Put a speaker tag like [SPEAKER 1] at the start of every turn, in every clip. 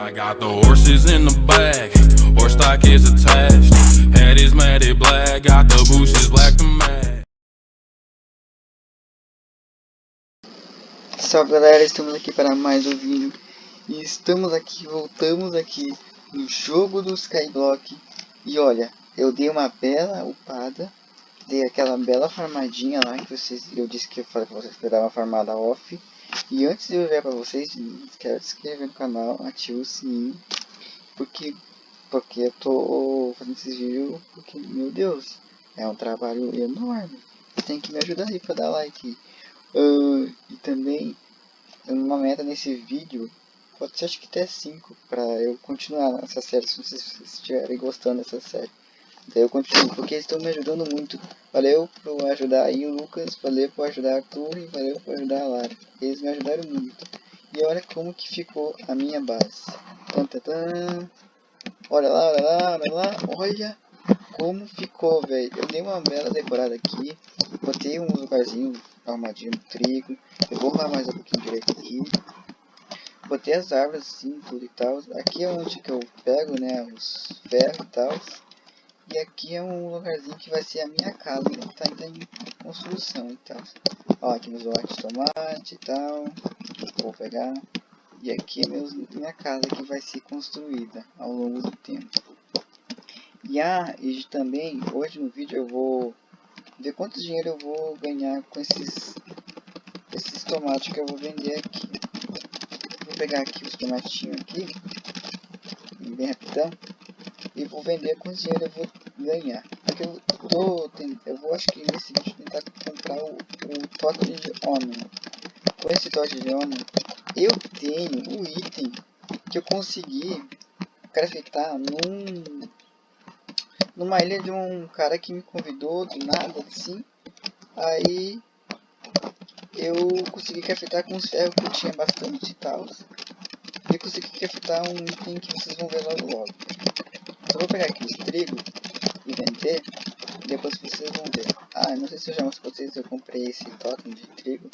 [SPEAKER 1] I got the horses in the back, horse stock is attached. Head is matted black, got the bushes black to match.
[SPEAKER 2] Salve galera, estamos aqui para mais um vídeo. E voltamos aqui no jogo do Skyblock. E olha, eu dei uma bela upada, dei aquela bela farmadinha lá que eu disse que eu falei para vocês que eu dar uma farmada off. E antes de eu ver para vocês, quero se inscrever no canal, ative o sininho, porque eu tô fazendo esses vídeos porque, meu Deus, é um trabalho enorme. Tem que me ajudar aí para dar like. E também uma meta nesse vídeo, pode ser acho que até 5, para eu continuar nessa série, se vocês estiverem gostando dessa série. Daí eu continuo, porque eles estão me ajudando muito. Valeu por ajudar aí o Lucas, valeu por ajudar a Arthur e valeu por ajudar a Lara. Eles me ajudaram muito. E olha como que ficou a minha base. Olha lá, olha lá, olha lá, olha como ficou, velho. Eu dei uma bela decorada aqui, botei uns lugarzinhos arrumadinho no trigo. Eu vou arrumar mais um pouquinho direito aqui. Botei as árvores assim, tudo e tal. Aqui é onde que eu pego, né, os ferros e tal. E aqui é um lugarzinho que vai ser a minha casa, né, que tá ainda em construção e tal. Ó, aqui meus lotes de tomate e tal. Vou pegar. E aqui é minha casa que vai ser construída ao longo do tempo. E também, hoje no vídeo eu vou ver quanto dinheiro eu vou ganhar com esses tomates que eu vou vender aqui. Vou pegar aqui os tomatinhos aqui, bem rapidão, e vou vender quanto dinheiro eu vou ganhar. Porque eu vou acho que nesse vídeo tentar comprar o totem de Omni. Com esse totem de Omni, eu tenho o item que eu consegui craftar numa ilha de um cara que me convidou do nada assim. Aí eu consegui craftar com os ferros que eu tinha bastante e tal. E consegui craftar um item que vocês vão ver logo logo. Eu vou pegar aqui os trigo e vender. E depois vocês vão ver. Não sei se eu já mostrei pra vocês, eu comprei esse totem de trigo.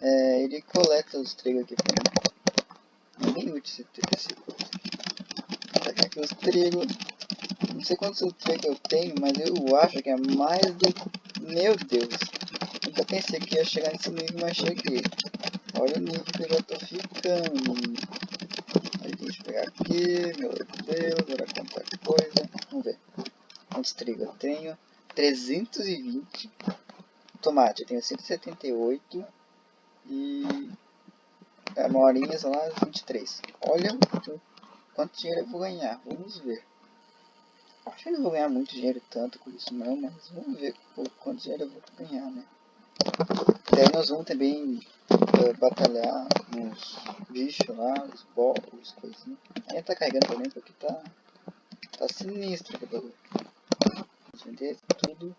[SPEAKER 2] Ele coleta os trigos aqui pra mim. É bem útil esse coisa. Vou pegar aqui os trigos. Não sei quantos trigos eu tenho, mas eu acho que é mais do... Meu Deus! Nunca pensei que ia chegar nesse nível, mas cheguei. Olha o nível que eu já tô ficando. Aí deixa eu pegar aqui, meu Deus, olha quanta coisa. Vamos ver. Quantos trigos eu tenho? 320. Tomate, eu tenho 178. E morinhas lá, 23. Olha quanto dinheiro eu vou ganhar. Vamos ver. Acho que eu não vou ganhar muito dinheiro tanto com isso não, mas vamos ver quanto dinheiro eu vou ganhar, né? Daí nós vamos também batalhar uns bichos lá, os bolos, coisinhas. Ainda tá carregando também porque tá sinistro o bagulho. Vamos vender tudo.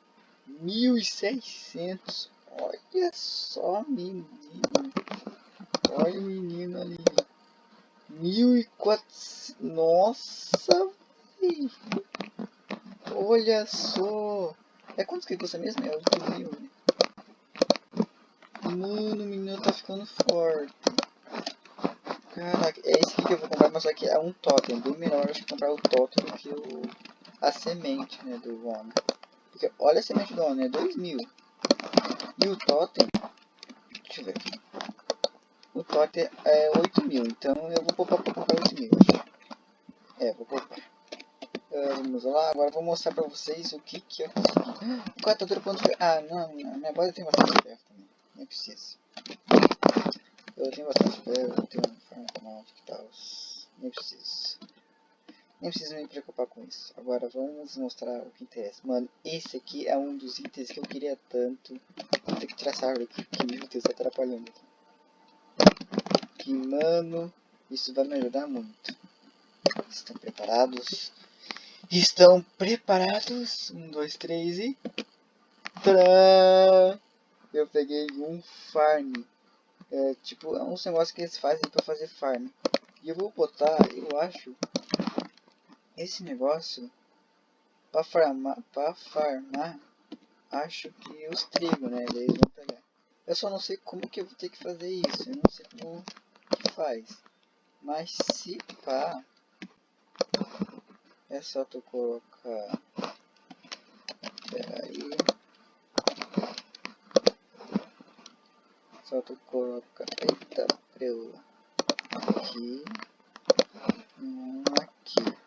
[SPEAKER 2] 1.600. Olha só, menino. Olha o menino ali. 1.400. Nossa, véi. Olha só. É quanto que custa mesmo? É 8.000, né? Mano, o menino tá ficando forte. Caraca, é esse aqui que eu vou comprar, mas só que é um totem. Bem melhor acho que comprar o totem do que a semente, né, do homem. Porque olha a semente do homem, é 2.000. E o totem, deixa eu ver aqui. O totem é 8.000, então eu vou poupar pra comprar 8.000. Vou poupar. Vamos lá, agora eu vou mostrar pra vocês o que eu consegui. O catador quando foi... não, minha base tem bastante ferro também. Nem precisa. Eu tenho bastante ferro, eu tenho um farmacêutico e tal. Nem preciso. Nem preciso me preocupar com isso. Agora vamos mostrar o que interessa. Mano, esse aqui é um dos itens que eu queria tanto. Vou ter que tirar essa árvore aqui, porque meu Deus, tá atrapalhando aqui. Que, mano, isso vai me ajudar muito. Estão preparados? Estão preparados? 1, 2, 3 e... Tcharam! Eu peguei um farm. Tipo, é uns negócios que eles fazem pra fazer farm. E eu vou botar, eu acho, esse negócio pra farmar, acho que os trigo, né? Daí eles vão pegar. Eu só não sei como que eu vou ter que fazer isso. Eu não sei como que faz. Mas se pá, é só tu colocar. Pera aí. Só tu colocar. Eita, preula. Aqui. Aqui.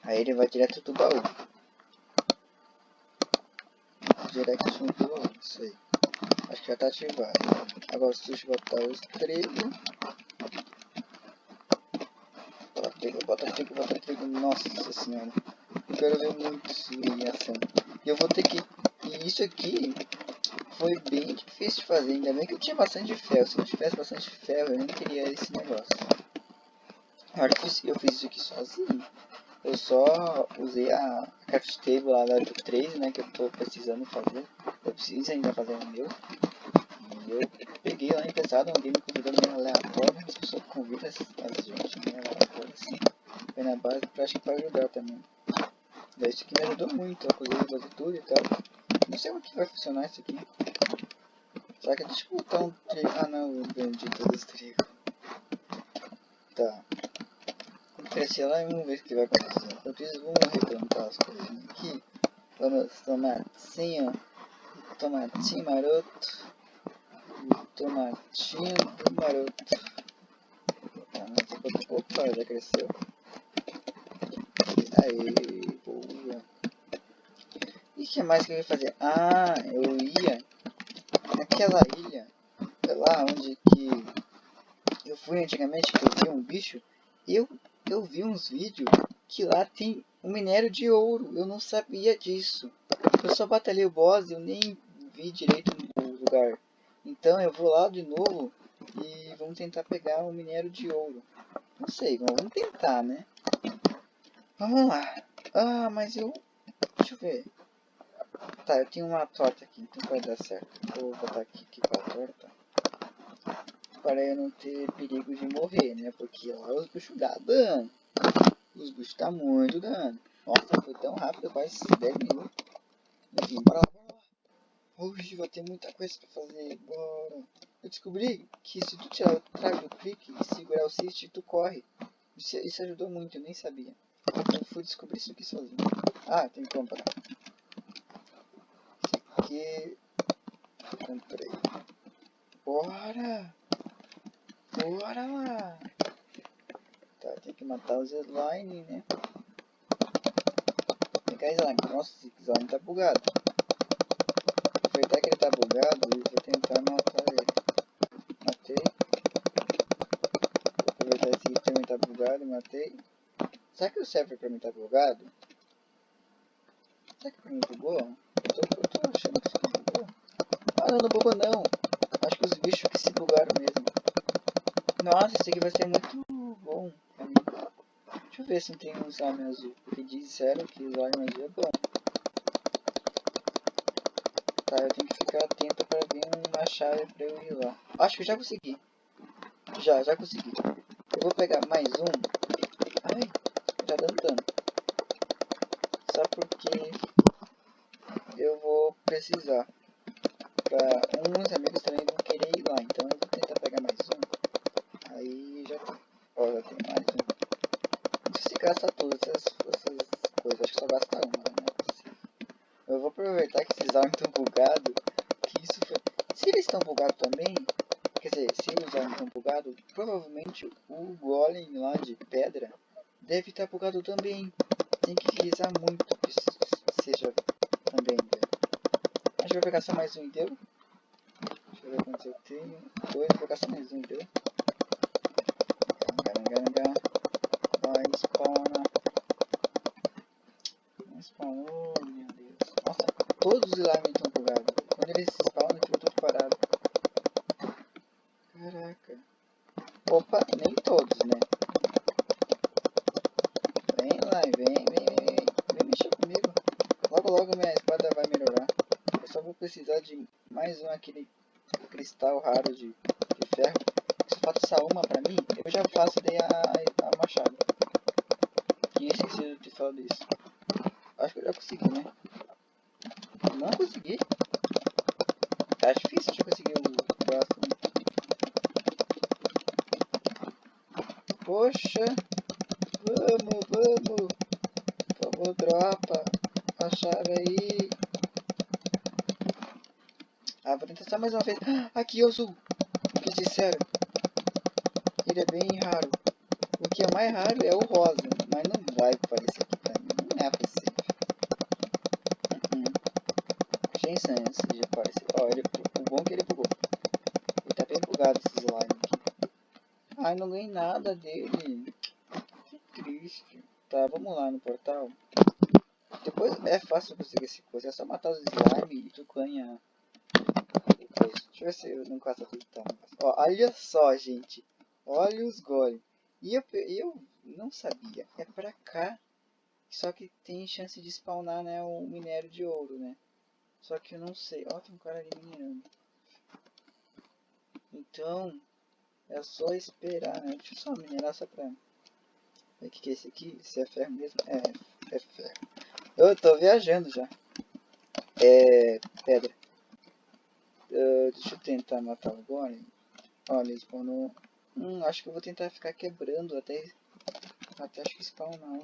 [SPEAKER 2] Aí ele vai direto do baú. Direto do baú. Isso aí. Acho que já tá ativado. Agora se tu botar os trigo. Bota trigo. Nossa senhora. Eu quero ver muito isso em ação. E eu vou ter que. E isso aqui foi bem difícil de fazer. Ainda bem que eu tinha bastante ferro. Se eu tivesse bastante ferro, eu nem teria esse negócio. Na hora que eu fiz isso aqui sozinho. Eu só usei a craft table lá do 3, né? Que eu tô precisando fazer. Eu preciso ainda fazer o meu. E eu peguei lá emprestado, alguém me convidou meio aleatório. As pessoas convidam as gente meio aleatório assim. Foi na base pra acho que pra ajudar também. Daí isso aqui me ajudou muito. Eu consegui fazer tudo e tal. Não sei como que vai funcionar isso aqui. Será que deixa eu botar um trigo? Ah não, eu vendi todos os trigos. Tá. Vamos crescer lá e vamos ver o que vai acontecer. Enquanto isso, vamos replantar as coisas aqui. Vamos tomatinho. Tomatinho maroto. Tomatinho do maroto. Opa, já cresceu. Aê, boa. E o que mais que eu ia fazer? Ah, eu ia naquela ilha. Lá onde que eu fui antigamente, que eu vi um bicho. Eu vi uns vídeos que lá tem um minério de ouro. Eu não sabia disso. Eu só batalhei o boss e eu nem vi direito o lugar. Então eu vou lá de novo e vamos tentar pegar um minério de ouro. Não sei, vamos tentar, né? Vamos lá. Ah, mas eu... Deixa eu ver. Tá, eu tenho uma torta aqui, então vai dar certo. Vou botar aqui com a torta. Para eu não ter perigo de morrer, né? Porque lá os bichos dão dano. Os bichos dão muito dano. Nossa, foi tão rápido, quase 10 minutos. Enfim, bora lá. Hoje vou ter muita coisa pra fazer. Bora. Eu descobri que se tu tirar o trave do clique e segurar o shift, tu corre. Isso ajudou muito, eu nem sabia. Eu fui descobrir isso aqui sozinho. Ah, tem que comprar. Esse aqui... comprei. Bora! Bora lá! Tá, tem que matar os slime, né? Pegar slime. Nossa, esse slime tá bugado. Aproveitar que ele tá bugado e vou tentar matar ele. Matei. Vou aproveitar esse aqui que também tá bugado, matei. Será que o server pra mim tá bugado? Será que pra mim bugou? Eu tô achando que isso aqui bugou. Ah, não bugou não. Acho que os bichos que se bugaram mesmo. Nossa, esse aqui vai ser muito bom pra mim. Deixa eu ver se não tem um slime azul. Porque disseram que o slime azul é bom. Tá, eu tenho que ficar atento para ver uma chave pra eu ir lá. Acho que eu já consegui. Já consegui. Eu vou pegar mais um. Ai, tá dando dano. Só porque eu vou precisar. Pra uns amigos também vão querer ir lá. Então eu vou tentar pegar mais um. Aí já tem. Ó, já tem mais um. Não sei se gasta todas essas coisas. Acho que só gasta uma, né? Eu vou aproveitar que esses armas estão bugados. Que isso foi... Se eles estão bugados também, quer dizer, se os armas estão bugados, provavelmente o golem lá de pedra deve estar bugado também. Tem que revisar muito que isso seja também, velho. Acho que eu vou pegar só mais um e deu. Deixa eu ver quantos eu tenho. Dois, vou pegar só mais um e deu. Vai, spawna. Não spawnou, meu Deus. Nossa, todos os alarmes estão bugados. Quando eles spawnam, fica tudo parado. Caraca. Opa, nem todos, né? Vem lá, vem mexer comigo. Logo minha espada vai melhorar. Eu só vou precisar de mais um aquele cristal raro de ferro. Se falta só uma pra mim, eu já faço daí a machado. Tinha esquecido de falar disso. Acho que eu já consegui, né? Não consegui. Tá difícil de conseguir o próximo. Vamos. Por favor, dropa a chave aí. Ah, vou tentar só mais uma vez. Aqui, o azul. O que disseram? Ele é bem raro. O que é mais raro é o rosa. Mas não vai aparecer aqui pra mim. Não é possível. Sem chance de aparecer. Ó, o bom é que ele bugou. Ele tá bem bugado esse slime aqui. Ai, não ganhei nada dele. Que triste. Tá, vamos lá no portal. Depois é fácil conseguir esse coisa. É só matar os slime e tu ganha. Deixa eu ver se eu não caço tudo tão. Ó, olha só, gente. Olha os golems. E eu não sabia. É pra cá. Só que tem chance de spawnar, né, o minério de ouro, né? Só que eu não sei. Ó, tem um cara ali minerando. Então, é só esperar, né? Deixa eu só minerar só pra ver o que é esse aqui. Se é ferro mesmo? É ferro. Eu tô viajando já. É pedra. Deixa eu tentar matar o golem. Olha, ele spawnou. Acho que eu vou tentar ficar quebrando até acho que spawnar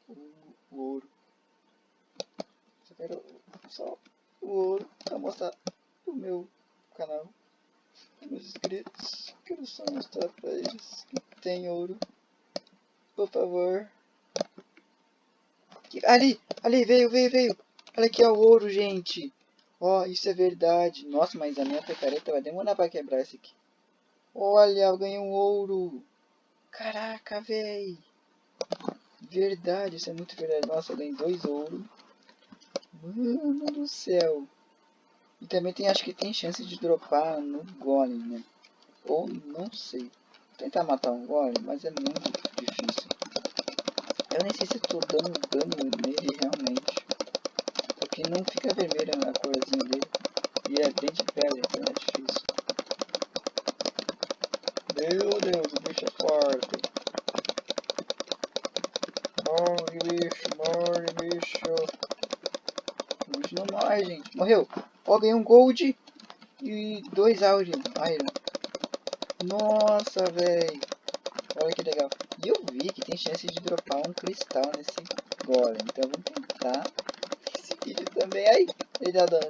[SPEAKER 2] o ouro. Só quero só o ouro pra mostrar pro meu canal, pros meus inscritos. Quero só mostrar pra eles que tem ouro. Por favor. Ali, veio. Olha aqui, ó, o ouro, gente. Ó, isso é verdade. Nossa, mas a minha picareta vai demorar pra quebrar esse aqui. Olha, eu ganhei um ouro. Caraca, véi. Verdade, isso é muito verdade. Nossa, eu ganhei 2 ouros. Mano do céu. E também tem, acho que tem chance de dropar no golem, né? Ou não sei. Vou tentar matar um golem, mas é muito difícil. Eu nem sei se eu tô dando dano nele realmente. Porque não fica vermelha a corzinha dele. E é bem de pedra, então é difícil. Meu Deus, o bicho é forte. Morre, bicho. O bicho não morre, gente. Morreu. Ó, ganhei um gold e 2 iron. Nossa, velho. Olha que legal. E eu vi que tem chance de dropar um cristal nesse golem. Então vamos tentar esse vídeo também. Aí, ele dá dano.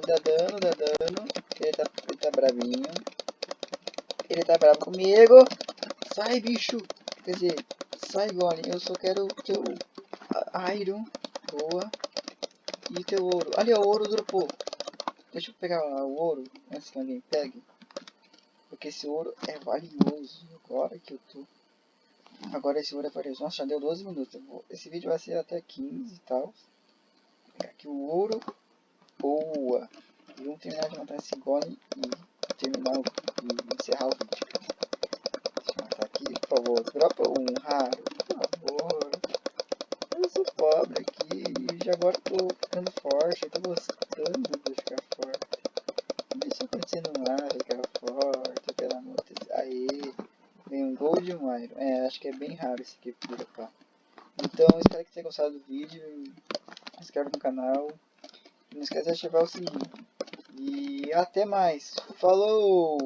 [SPEAKER 2] Ele tá bravinho. Ele tá bravo comigo. Sai, bicho. Quer dizer, sai, golem. Eu só quero o teu iron. Boa. E teu ouro. Ali, o ouro dropou. Deixa eu pegar o ouro antes que alguém pegue. Porque esse ouro é valioso. Agora que eu tô. Agora esse ouro é valioso. Nossa, já deu 12 minutos. Esse vídeo vai ser até 15 e tal. Vou pegar aqui o ouro. Boa. E vamos terminar de matar esse golem e terminar e encerrar o vídeo. Deixa eu matar aqui, por favor. Dropa um raro, por favor. Eu sou pobre aqui e já agora tô ficando forte. Eu tô gostando de ficar forte. Não deixa acontecendo nada, ficar forte, pelo amor de Deus. Aê, vem um gold e um iron. Acho que é bem raro esse aqui por cá. Então, espero que tenha gostado do vídeo. Se inscreve no canal. Não esquece de ativar o sininho. E até mais. Falou!